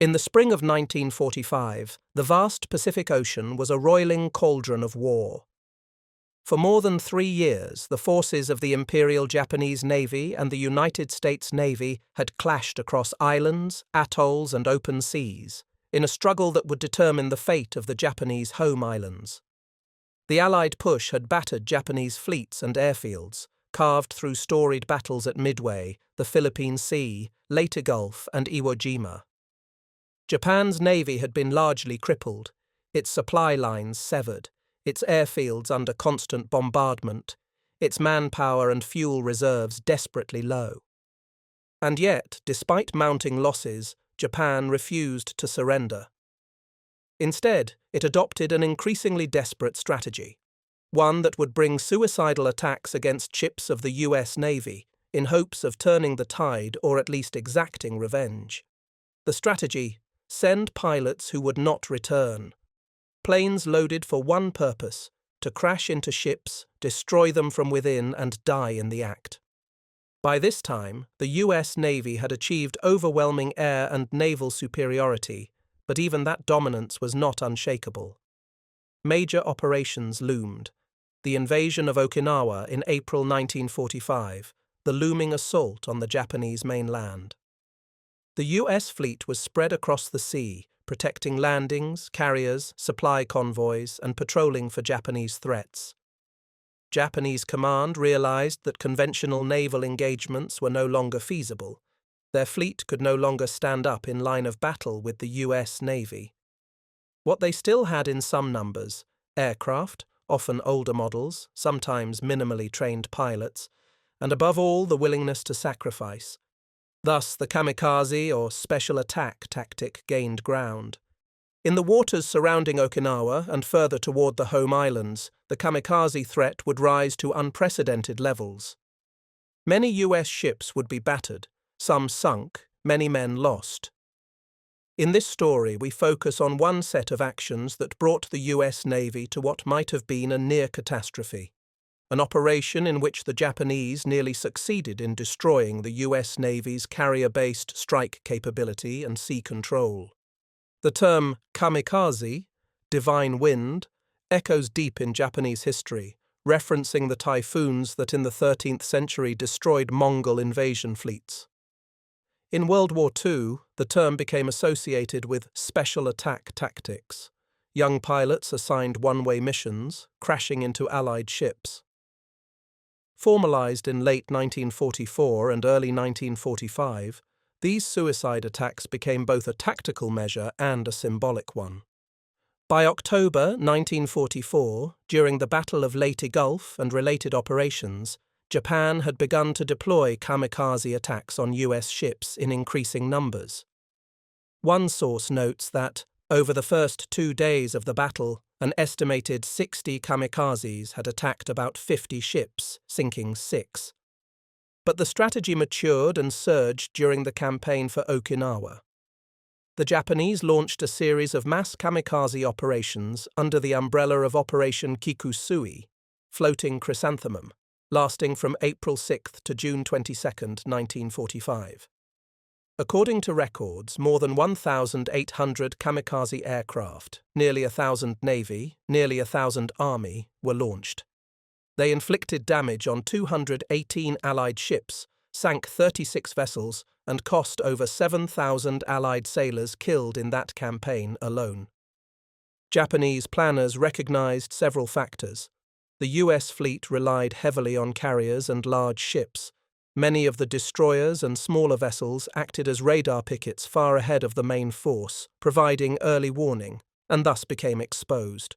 In the spring of 1945, the vast Pacific Ocean was a roiling cauldron of war. For more than 3 years, the forces of the Imperial Japanese Navy and the United States Navy had clashed across islands, atolls, and open seas, in a struggle that would determine the fate of the Japanese home islands. The Allied push had battered Japanese fleets and airfields, carved through storied battles at Midway, the Philippine Sea, Leyte Gulf, and Iwo Jima. Japan's navy had been largely crippled, its supply lines severed, its airfields under constant bombardment, its manpower and fuel reserves desperately low. And yet, despite mounting losses, Japan refused to surrender. Instead, it adopted an increasingly desperate strategy, one that would bring suicidal attacks against ships of the US Navy in hopes of turning the tide or at least exacting revenge. The strategy: send pilots who would not return. Planes loaded for one purpose: to crash into ships, destroy them from within, and die in the act. By this time, the US Navy had achieved overwhelming air and naval superiority, but even that dominance was not unshakable. Major operations loomed: the invasion of Okinawa in April 1945, the looming assault on the Japanese mainland. The US fleet was spread across the sea, protecting landings, carriers, supply convoys, and patrolling for Japanese threats. Japanese command realized that conventional naval engagements were no longer feasible. Their fleet could no longer stand up in line of battle with the US Navy. What they still had in some numbers: aircraft, often older models, sometimes minimally trained pilots, and above all the willingness to sacrifice. Thus, the kamikaze, or special attack tactic, gained ground. In the waters surrounding Okinawa and further toward the home islands, the kamikaze threat would rise to unprecedented levels. Many US ships would be battered, some sunk, many men lost. In this story, we focus on one set of actions that brought the US Navy to what might have been a near catastrophe. An operation in which the Japanese nearly succeeded in destroying the US Navy's carrier-based strike capability and sea control. The term kamikaze, divine wind, echoes deep in Japanese history, referencing the typhoons that in the 13th century destroyed Mongol invasion fleets. In World War II, the term became associated with special attack tactics, young pilots assigned one-way missions, crashing into Allied ships. Formalized in late 1944 and early 1945, these suicide attacks became both a tactical measure and a symbolic one. By October 1944, during the Battle of Leyte Gulf and related operations, Japan had begun to deploy kamikaze attacks on US ships in increasing numbers. One source notes that, over the first 2 days of the battle, an estimated 60 kamikazes had attacked about 50 ships, sinking 6. But the strategy matured and surged during the campaign for Okinawa. The Japanese launched a series of mass kamikaze operations under the umbrella of Operation Kikusui, floating chrysanthemum, lasting from April 6 to June 22, 1945. According to records, more than 1,800 kamikaze aircraft, nearly 1,000 Navy, nearly 1,000 Army, were launched. They inflicted damage on 218 Allied ships, sank 36 vessels, and cost over 7,000 Allied sailors killed in that campaign alone. Japanese planners recognized several factors. The US fleet relied heavily on carriers and large ships. Many of the destroyers and smaller vessels acted as radar pickets far ahead of the main force, providing early warning, and thus became exposed.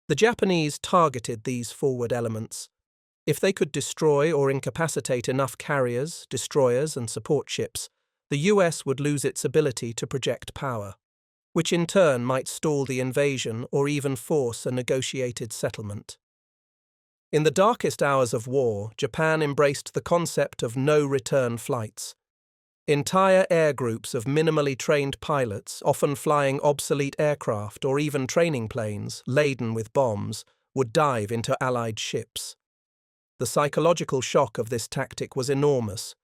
The Japanese targeted these forward elements. If they could destroy or incapacitate enough carriers, destroyers, and support ships, the US would lose its ability to project power, which in turn might stall the invasion or even force a negotiated settlement. In the darkest hours of war, Japan embraced the concept of no-return flights. Entire air groups of minimally trained pilots, often flying obsolete aircraft or even training planes laden with bombs, would dive into Allied ships. The psychological shock of this tactic was enormous.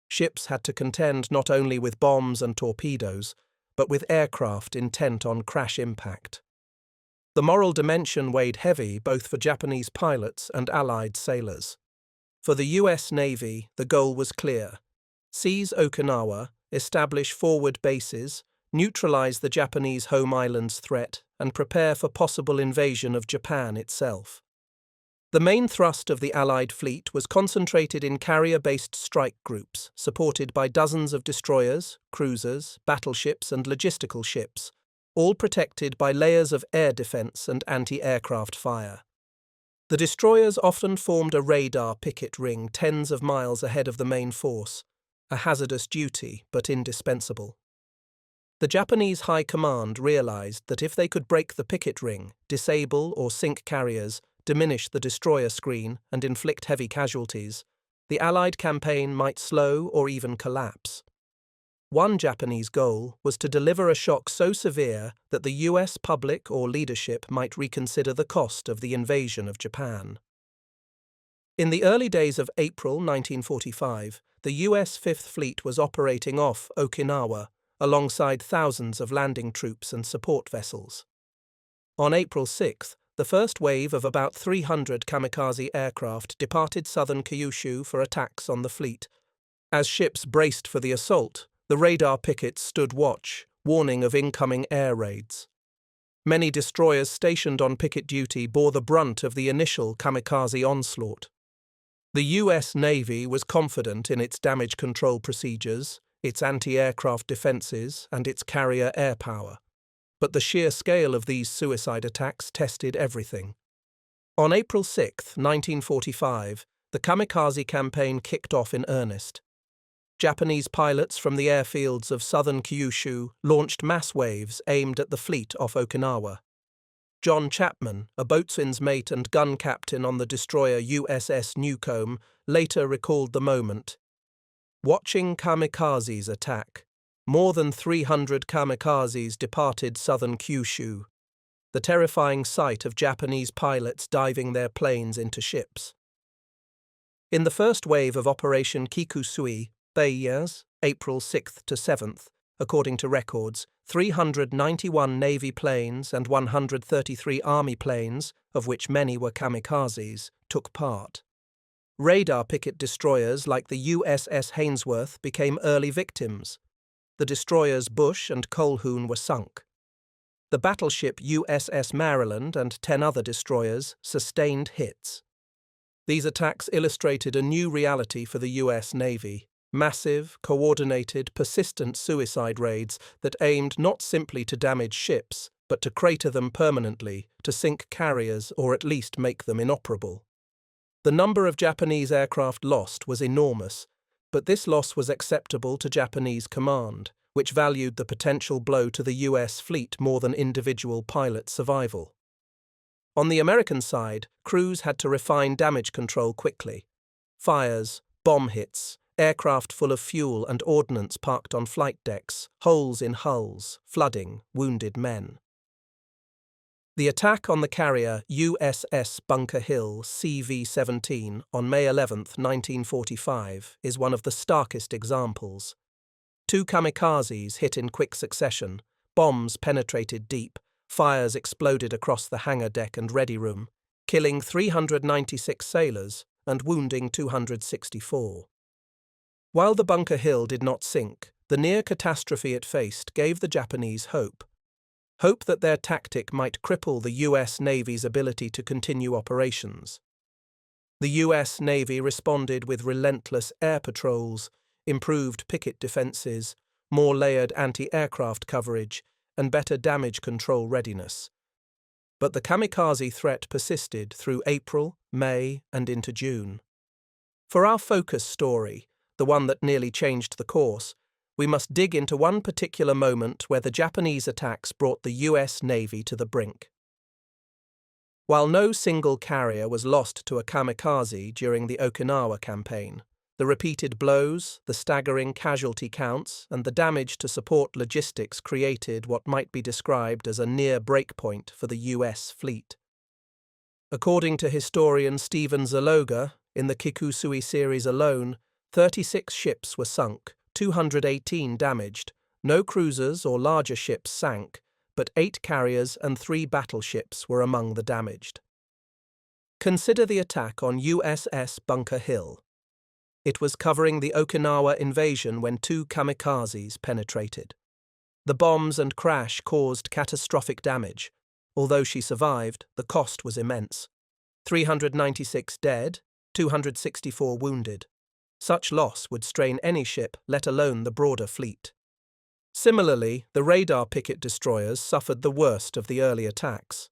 Ships had to contend not only with bombs and torpedoes, but with aircraft intent on crash impact. The moral dimension weighed heavy both for Japanese pilots and Allied sailors. For the US Navy, the goal was clear: seize Okinawa, establish forward bases, neutralize the Japanese home island's threat, and prepare for possible invasion of Japan itself. The main thrust of the Allied fleet was concentrated in carrier-based strike groups, supported by dozens of destroyers, cruisers, battleships, and logistical ships, all protected by layers of air defense and anti-aircraft fire. The destroyers often formed a radar picket ring tens of miles ahead of the main force, a hazardous duty but indispensable. The Japanese High Command realized that if they could break the picket ring, disable or sink carriers, diminish the destroyer screen, and inflict heavy casualties, the Allied campaign might slow or even collapse. One Japanese goal was to deliver a shock so severe that the US public or leadership might reconsider the cost of the invasion of Japan. In the early days of April 1945, the US Fifth Fleet was operating off Okinawa, alongside thousands of landing troops and support vessels. On April 6, the first wave of about 300 kamikaze aircraft departed southern Kyushu for attacks on the fleet. As ships braced for the assault, the radar pickets stood watch, warning of incoming air raids. Many destroyers stationed on picket duty bore the brunt of the initial kamikaze onslaught. The US Navy was confident in its damage control procedures, its anti-aircraft defenses, and its carrier air power. But the sheer scale of these suicide attacks tested everything. On April 6, 1945, the kamikaze campaign kicked off in earnest. Japanese pilots from the airfields of southern Kyushu launched mass waves aimed at the fleet off Okinawa. John Chapman, a boatswain's mate and gun captain on the destroyer USS Newcomb, later recalled the moment. Watching kamikazes attack. More than 300 kamikazes departed southern Kyushu, the terrifying sight of Japanese pilots diving their planes into ships. In the first wave of Operation Kikusui, Bayers, April 6th to 7th, according to records, 391 Navy planes and 133 Army planes, of which many were kamikazes, took part. Radar picket destroyers like the USS Hainsworth became early victims. The destroyers Bush and Colquhoun were sunk. The battleship USS Maryland and 10 other destroyers sustained hits. These attacks illustrated a new reality for the US Navy: massive, coordinated, persistent suicide raids that aimed not simply to damage ships, but to crater them permanently, to sink carriers or at least make them inoperable. The number of Japanese aircraft lost was enormous, but this loss was acceptable to Japanese command, which valued the potential blow to the US fleet more than individual pilot survival. On the American side, crews had to refine damage control quickly. Fires, bomb hits, aircraft full of fuel and ordnance parked on flight decks, holes in hulls, flooding, wounded men. The attack on the carrier USS Bunker Hill CV-17 on May 11, 1945, is one of the starkest examples. 2 kamikazes hit in quick succession, bombs penetrated deep, fires exploded across the hangar deck and ready room, killing 396 sailors and wounding 264. While the Bunker Hill did not sink, the near catastrophe it faced gave the Japanese hope. Hope that their tactic might cripple the US Navy's ability to continue operations. The US Navy responded with relentless air patrols, improved picket defenses, more layered anti-aircraft coverage, and better damage control readiness. But the kamikaze threat persisted through April, May, and into June. For our focus story, the one that nearly changed the course, we must dig into one particular moment where the Japanese attacks brought the US Navy to the brink. While no single carrier was lost to a kamikaze during the Okinawa campaign, the repeated blows, the staggering casualty counts, and the damage to support logistics created what might be described as a near breakpoint for the US fleet. According to historian Stephen Zaloga, in the Kikusui series alone, 36 ships were sunk, 218 damaged, No cruisers or larger ships sank, but 8 carriers and 3 battleships were among the damaged. Consider the attack on USS Bunker Hill. It was covering the Okinawa invasion when 2 kamikazes penetrated. The bombs and crash caused catastrophic damage. Although she survived, the cost was immense. 396 dead, 264 wounded. Such loss would strain any ship, let alone the broader fleet. Similarly, the radar picket destroyers suffered the worst of the early attacks.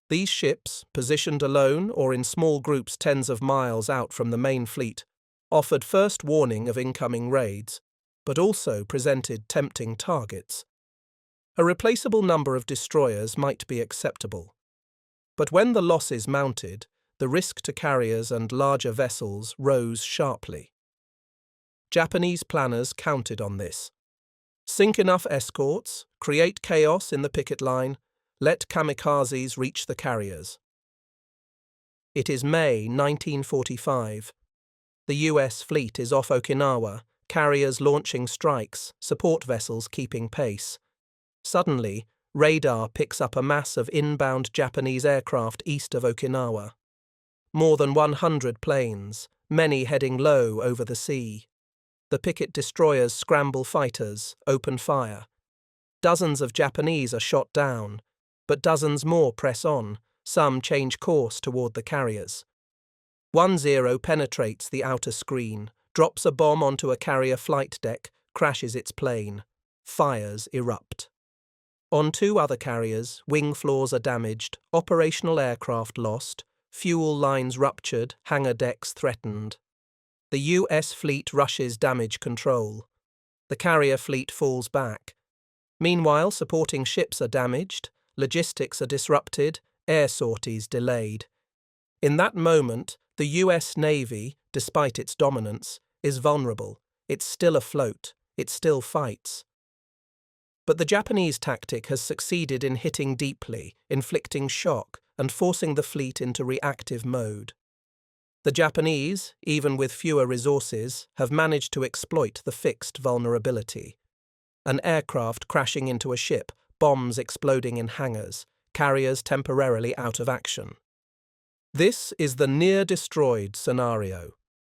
These ships, positioned alone or in small groups tens of miles out from the main fleet, offered first warning of incoming raids, but also presented tempting targets. A replaceable number of destroyers might be acceptable. But when the losses mounted, the risk to carriers and larger vessels rose sharply. Japanese planners counted on this. Sink enough escorts, create chaos in the picket line, let kamikazes reach the carriers. It is May 1945. The US fleet is off Okinawa, carriers launching strikes, support vessels keeping pace. Suddenly, radar picks up a mass of inbound Japanese aircraft east of Okinawa. More than 100 planes, many heading low over the sea. The picket destroyers scramble fighters, open fire. Dozens of Japanese are shot down, but dozens more press on, some change course toward the carriers. 1-0 penetrates the outer screen, drops a bomb onto a carrier flight deck, crashes its plane. Fires erupt. On 2 other carriers, wing floors are damaged, operational aircraft lost, fuel lines ruptured, hangar decks threatened. The US fleet rushes damage control. The carrier fleet falls back. Meanwhile, supporting ships are damaged, logistics are disrupted, air sorties delayed. In that moment, the US Navy, despite its dominance, is vulnerable. It's still afloat. It still fights. But the Japanese tactic has succeeded in hitting deeply, inflicting shock, and forcing the fleet into reactive mode. The Japanese, even with fewer resources, have managed to exploit the fixed vulnerability. An aircraft crashing into a ship, bombs exploding in hangars, carriers temporarily out of action. This is the near-destroyed scenario.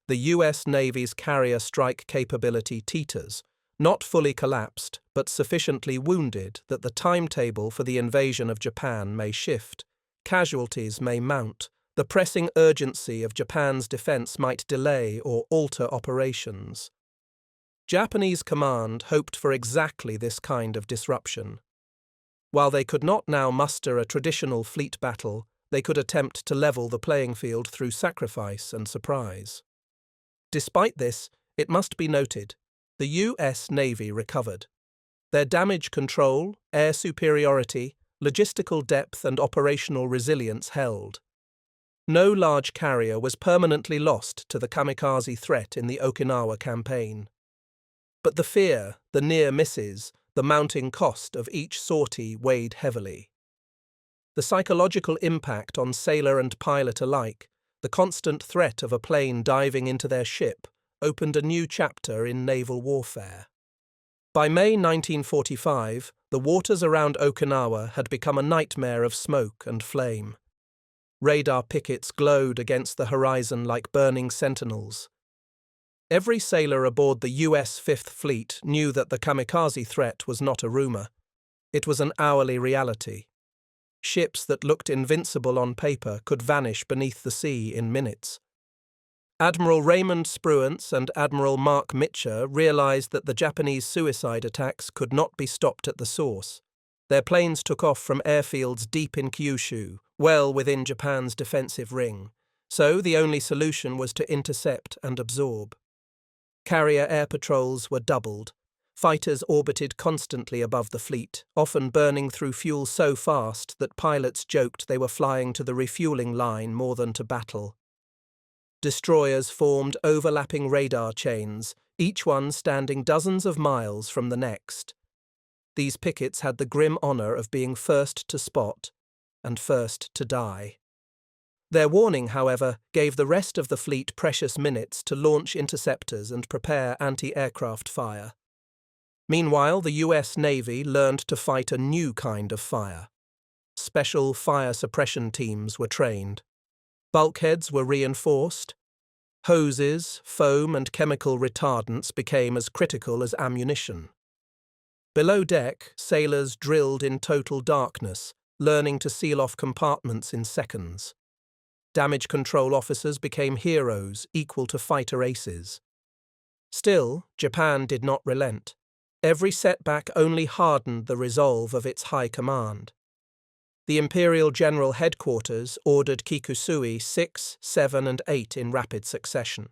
The US Navy's carrier strike capability teeters, not fully collapsed, but sufficiently wounded that the timetable for the invasion of Japan may shift. Casualties may mount. The pressing urgency of Japan's defense might delay or alter operations. Japanese command hoped for exactly this kind of disruption. While they could not now muster a traditional fleet battle, they could attempt to level the playing field through sacrifice and surprise. Despite this, it must be noted, the US Navy recovered. Their damage control, air superiority, logistical depth and operational resilience held. No large carrier was permanently lost to the kamikaze threat in the Okinawa campaign. But the fear, the near misses, the mounting cost of each sortie weighed heavily. The psychological impact on sailor and pilot alike, the constant threat of a plane diving into their ship, opened a new chapter in naval warfare. By May 1945, the waters around Okinawa had become a nightmare of smoke and flame. Radar pickets glowed against the horizon like burning sentinels. Every sailor aboard the US Fifth Fleet knew that the kamikaze threat was not a rumor. It was an hourly reality. Ships that looked invincible on paper could vanish beneath the sea in minutes. Admiral Raymond Spruance and Admiral Mark Mitcher realized that the Japanese suicide attacks could not be stopped at the source. Their planes took off from airfields deep in Kyushu, well within Japan's defensive ring, so the only solution was to intercept and absorb. Carrier air patrols were doubled. Fighters orbited constantly above the fleet, often burning through fuel so fast that pilots joked they were flying to the refueling line more than to battle. Destroyers formed overlapping radar chains, each one standing dozens of miles from the next. These pickets had the grim honor of being first to spot and first to die. Their warning, however, gave the rest of the fleet precious minutes to launch interceptors and prepare anti-aircraft fire. Meanwhile, the US Navy learned to fight a new kind of fire. Special fire suppression teams were trained. Bulkheads were reinforced. Hoses, foam, and chemical retardants became as critical as ammunition. Below deck, sailors drilled in total darkness, learning to seal off compartments in seconds. Damage control officers became heroes, equal to fighter aces. Still, Japan did not relent. Every setback only hardened the resolve of its high command. The Imperial General Headquarters ordered Kikusui 6, 7, and 8 in rapid succession.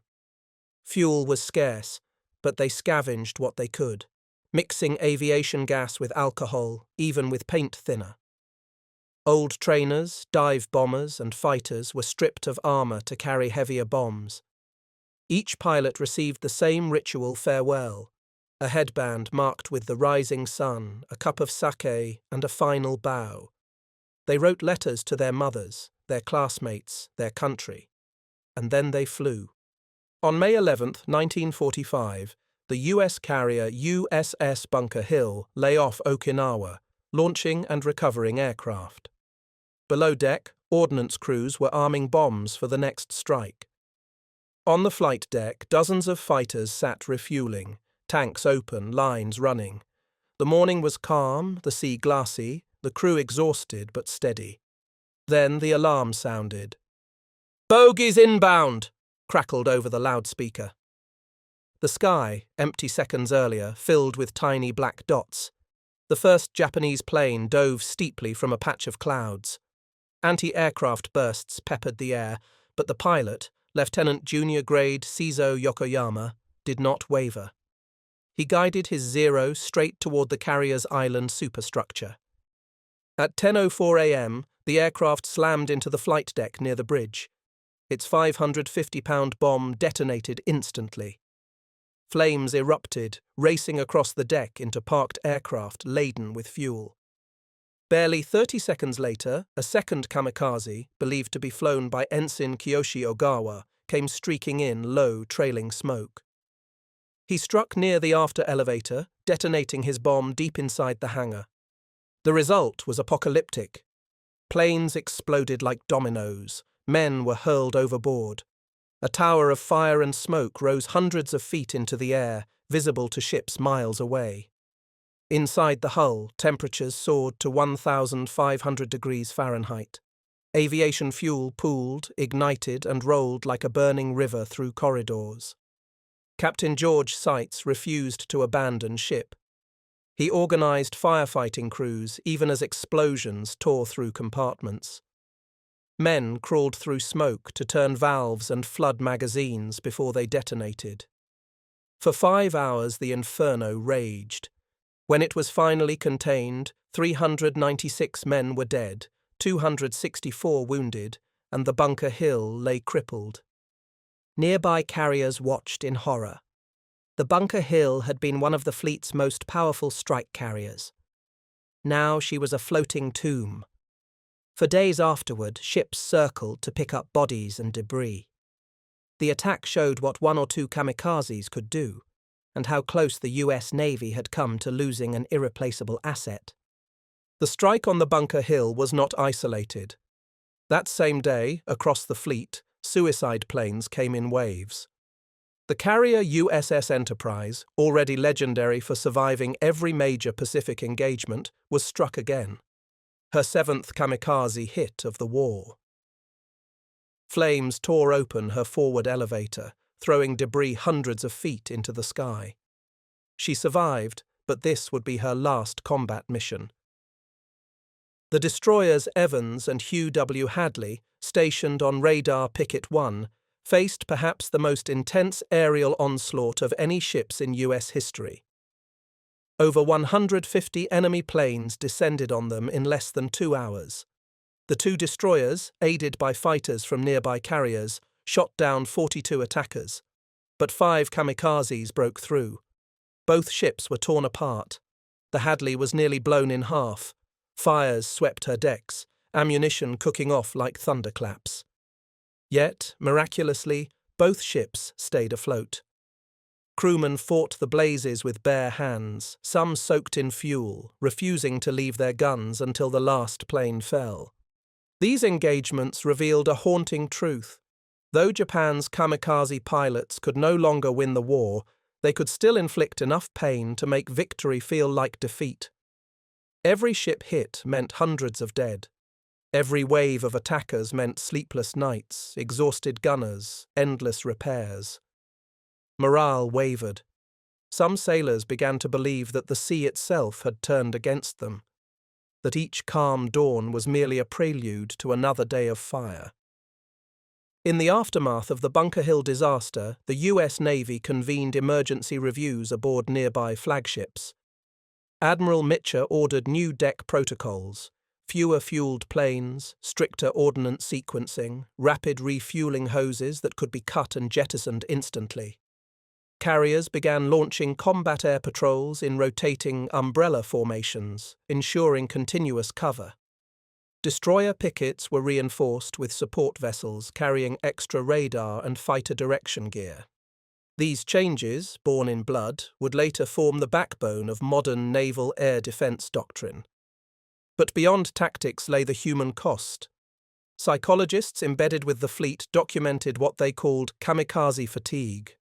Fuel was scarce, but they scavenged what they could, mixing aviation gas with alcohol, even with paint thinner. Old trainers, dive bombers, and fighters were stripped of armor to carry heavier bombs. Each pilot received the same ritual farewell, a headband marked with the rising sun, a cup of sake, and a final bow. They wrote letters to their mothers, their classmates, their country. And then they flew. On May 11, 1945, the U.S. carrier USS Bunker Hill lay off Okinawa, launching and recovering aircraft. Below deck, ordnance crews were arming bombs for the next strike. On the flight deck, dozens of fighters sat refueling, tanks open, lines running. The morning was calm, the sea glassy, the crew exhausted but steady. Then the alarm sounded. "Bogies inbound!" crackled over the loudspeaker. The sky, empty seconds earlier, filled with tiny black dots. The first Japanese plane dove steeply from a patch of clouds. Anti-aircraft bursts peppered the air, but the pilot, Lieutenant Junior Grade Seizo Yokoyama, did not waver. He guided his Zero straight toward the carrier's island superstructure. At 10:04 a.m., the aircraft slammed into the flight deck near the bridge. Its 550-pound bomb detonated instantly. Flames erupted, racing across the deck into parked aircraft laden with fuel. Barely 30 seconds later, a second kamikaze, believed to be flown by Ensign Kiyoshi Ogawa, came streaking in, low, trailing smoke. He struck near the after elevator, detonating his bomb deep inside the hangar. The result was apocalyptic. Planes exploded like dominoes. Men were hurled overboard. A tower of fire and smoke rose hundreds of feet into the air, visible to ships miles away. Inside the hull, temperatures soared to 1,500 degrees Fahrenheit. Aviation fuel pooled, ignited, and rolled like a burning river through corridors. Captain George Seitz refused to abandon ship. He organized firefighting crews even as explosions tore through compartments. Men crawled through smoke to turn valves and flood magazines before they detonated. For 5 hours the inferno raged. When it was finally contained, 396 men were dead, 264 wounded, and the Bunker Hill lay crippled. Nearby carriers watched in horror. The Bunker Hill had been one of the fleet's most powerful strike carriers. Now she was a floating tomb. For days afterward, ships circled to pick up bodies and debris. The attack showed what 1 or 2 kamikazes could do, and how close the US Navy had come to losing an irreplaceable asset. The strike on the Bunker Hill was not isolated. That same day, across the fleet, suicide planes came in waves. The carrier USS Enterprise, already legendary for surviving every major Pacific engagement, was struck again. Her 7th kamikaze hit of the war. Flames tore open her forward elevator, throwing debris hundreds of feet into the sky. She survived, but this would be her last combat mission. The destroyers Evans and Hugh W. Hadley, stationed on Radar Picket 1, faced perhaps the most intense aerial onslaught of any ships in US history. Over 150 enemy planes descended on them in less than 2 hours. The 2 destroyers, aided by fighters from nearby carriers, shot down 42 attackers. But 5 kamikazes broke through. Both ships were torn apart. The Hadley was nearly blown in half. Fires swept her decks, ammunition cooking off like thunderclaps. Yet, miraculously, both ships stayed afloat. Crewmen fought the blazes with bare hands, some soaked in fuel, refusing to leave their guns until the last plane fell. These engagements revealed a haunting truth. Though Japan's kamikaze pilots could no longer win the war, they could still inflict enough pain to make victory feel like defeat. Every ship hit meant hundreds of dead. Every wave of attackers meant sleepless nights, exhausted gunners, endless repairs. Morale wavered. Some sailors began to believe that the sea itself had turned against them, that each calm dawn was merely a prelude to another day of fire. In the aftermath of the Bunker Hill disaster, the US Navy convened emergency reviews aboard nearby flagships. Admiral Mitcher ordered new deck protocols, fewer fueled planes, stricter ordnance sequencing, rapid refueling hoses that could be cut and jettisoned instantly. Carriers began launching combat air patrols in rotating umbrella formations, ensuring continuous cover. Destroyer pickets were reinforced with support vessels carrying extra radar and fighter direction gear. These changes, born in blood, would later form the backbone of modern naval air defense doctrine. But beyond tactics lay the human cost. Psychologists embedded with the fleet documented what they called kamikaze fatigue.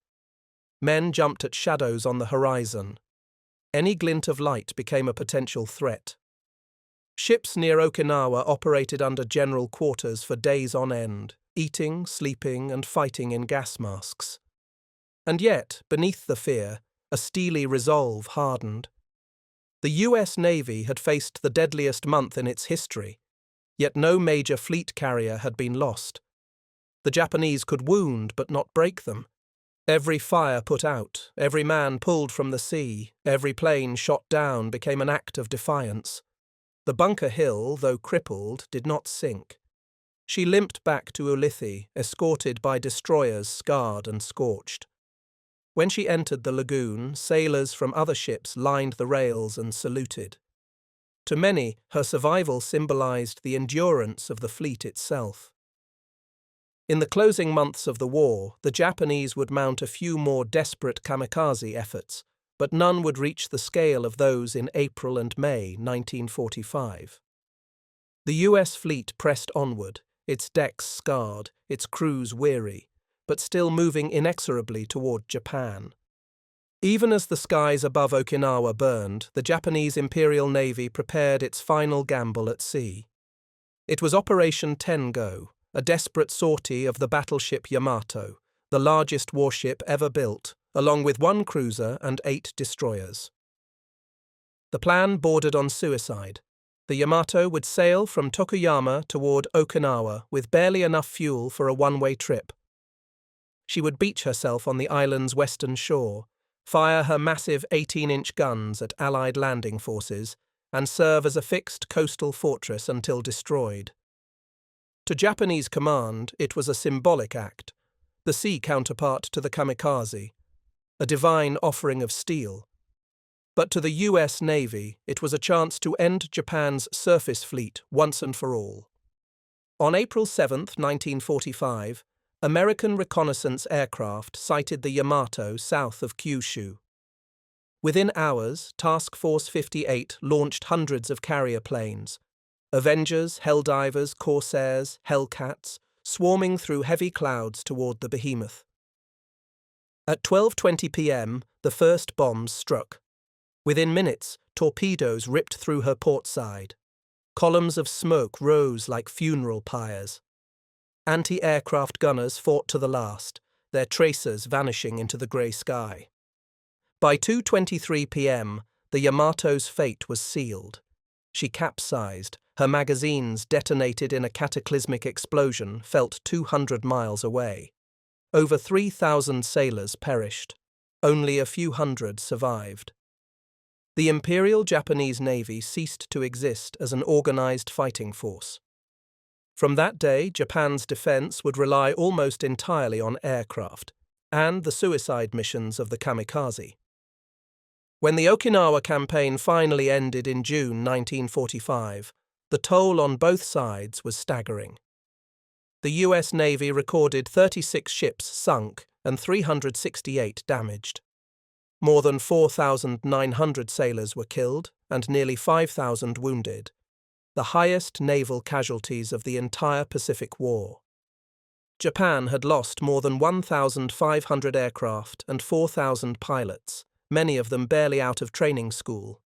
Men jumped at shadows on the horizon. Any glint of light became a potential threat. Ships near Okinawa operated under general quarters for days on end, eating, sleeping, and fighting in gas masks. And yet, beneath the fear, a steely resolve hardened. The US Navy had faced the deadliest month in its history, yet no major fleet carrier had been lost. The Japanese could wound but not break them. Every fire put out, every man pulled from the sea, every plane shot down became an act of defiance. The Bunker Hill, though crippled, did not sink. She limped back to Ulithi, escorted by destroyers scarred and scorched. When she entered the lagoon, sailors from other ships lined the rails and saluted. To many, her survival symbolized the endurance of the fleet itself. In the closing months of the war, the Japanese would mount a few more desperate kamikaze efforts, but none would reach the scale of those in April and May 1945. The US fleet pressed onward, its decks scarred, its crews weary, but still moving inexorably toward Japan. Even as the skies above Okinawa burned, the Japanese Imperial Navy prepared its final gamble at sea. It was Operation Tengo, a desperate sortie of the battleship Yamato, the largest warship ever built, along with 1 cruiser and 8 destroyers. The plan bordered on suicide. The Yamato would sail from Tokuyama toward Okinawa with barely enough fuel for a one-way trip. She would beach herself on the island's western shore, fire her massive 18-inch guns at Allied landing forces, and serve as a fixed coastal fortress until destroyed. To Japanese command, it was a symbolic act, the sea counterpart to the kamikaze, a divine offering of steel. But to the US Navy, it was a chance to end Japan's surface fleet once and for all. On April 7, 1945, American reconnaissance aircraft sighted the Yamato south of Kyushu. Within hours, Task Force 58 launched hundreds of carrier planes, Avengers, Helldivers, Corsairs, Hellcats, swarming through heavy clouds toward the behemoth. At 12:20 p.m., the first bombs struck. Within minutes, torpedoes ripped through her port side. Columns of smoke rose like funeral pyres. Anti-aircraft gunners fought to the last, their tracers vanishing into the grey sky. By 2:23 p.m., the Yamato's fate was sealed. She capsized, her magazines detonated in a cataclysmic explosion felt 200 miles away. Over 3,000 sailors perished. Only a few hundred survived. The Imperial Japanese Navy ceased to exist as an organized fighting force. From that day, Japan's defense would rely almost entirely on aircraft and the suicide missions of the kamikaze. When the Okinawa campaign finally ended in June 1945, the toll on both sides was staggering. The US Navy recorded 36 ships sunk and 368 damaged. More than 4,900 sailors were killed and nearly 5,000 wounded, the highest naval casualties of the entire Pacific War. Japan had lost more than 1,500 aircraft and 4,000 pilots, many of them barely out of training school.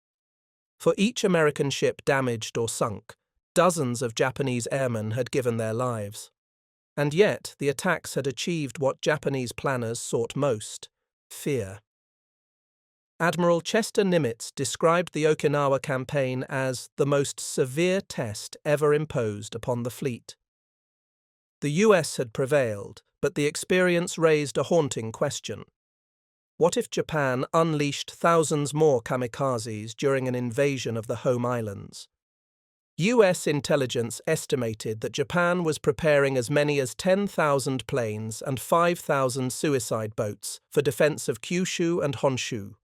For each American ship damaged or sunk, dozens of Japanese airmen had given their lives. And yet, the attacks had achieved what Japanese planners sought most: fear. Admiral Chester Nimitz described the Okinawa campaign as the most severe test ever imposed upon the fleet. The US had prevailed, but the experience raised a haunting question. What if Japan unleashed thousands more kamikazes during an invasion of the home islands? US intelligence estimated that Japan was preparing as many as 10,000 planes and 5,000 suicide boats for defense of Kyushu and Honshu.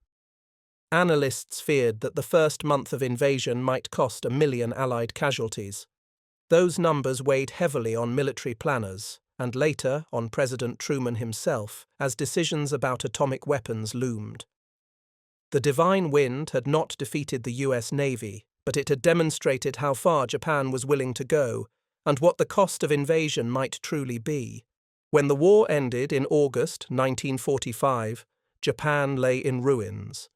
Analysts feared that the first month of invasion might cost 1 million Allied casualties. Those numbers weighed heavily on military planners, and later on President Truman himself, as decisions about atomic weapons loomed. The divine wind had not defeated the US Navy, but it had demonstrated how far Japan was willing to go and what the cost of invasion might truly be. When the war ended in August 1945, Japan lay in ruins.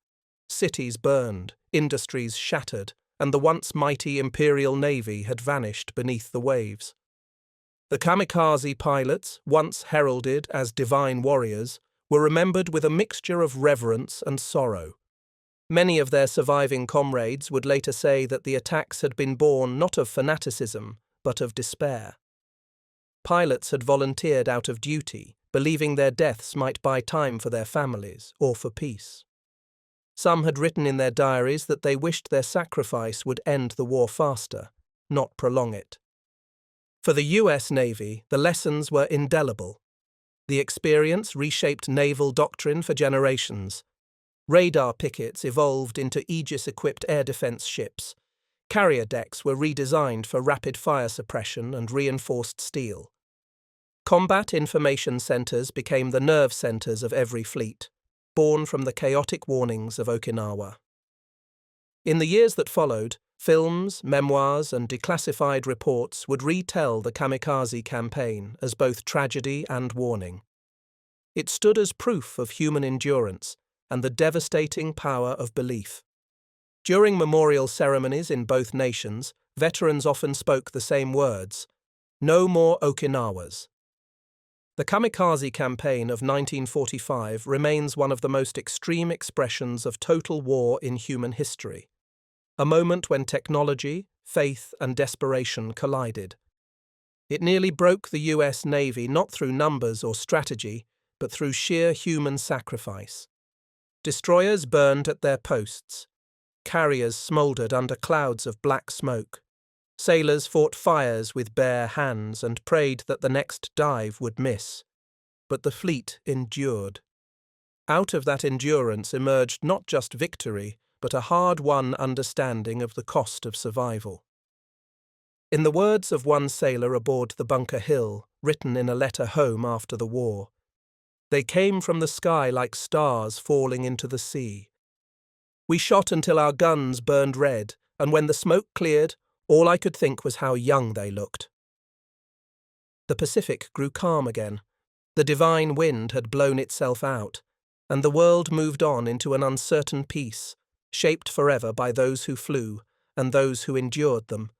Cities burned, industries shattered, and the once mighty Imperial Navy had vanished beneath the waves. The kamikaze pilots, once heralded as divine warriors, were remembered with a mixture of reverence and sorrow. Many of their surviving comrades would later say that the attacks had been born not of fanaticism, but of despair. Pilots had volunteered out of duty, believing their deaths might buy time for their families or for peace. Some had written in their diaries that they wished their sacrifice would end the war faster, not prolong it. For the US Navy, the lessons were indelible. The experience reshaped naval doctrine for generations. Radar pickets evolved into Aegis-equipped air defense ships. Carrier decks were redesigned for rapid fire suppression and reinforced steel. Combat information centers became the nerve centers of every fleet, born from the chaotic warnings of Okinawa. In the years that followed, films, memoirs, and declassified reports would retell the kamikaze campaign as both tragedy and warning. It stood as proof of human endurance and the devastating power of belief. During memorial ceremonies in both nations, veterans often spoke the same words: "No more Okinawas." The Kamikaze campaign of 1945 remains one of the most extreme expressions of total war in human history, a moment when technology, faith, and desperation collided. It nearly broke the US Navy not through numbers or strategy, but through sheer human sacrifice. Destroyers burned at their posts. Carriers smouldered under clouds of black smoke. Sailors fought fires with bare hands and prayed that the next dive would miss. But the fleet endured. Out of that endurance emerged not just victory, but a hard-won understanding of the cost of survival. In the words of one sailor aboard the Bunker Hill, written in a letter home after the war, "They came from the sky like stars falling into the sea. We shot until our guns burned red, and when the smoke cleared, all I could think was how young they looked." The Pacific grew calm again. The divine wind had blown itself out, and the world moved on into an uncertain peace, shaped forever by those who flew and those who endured them.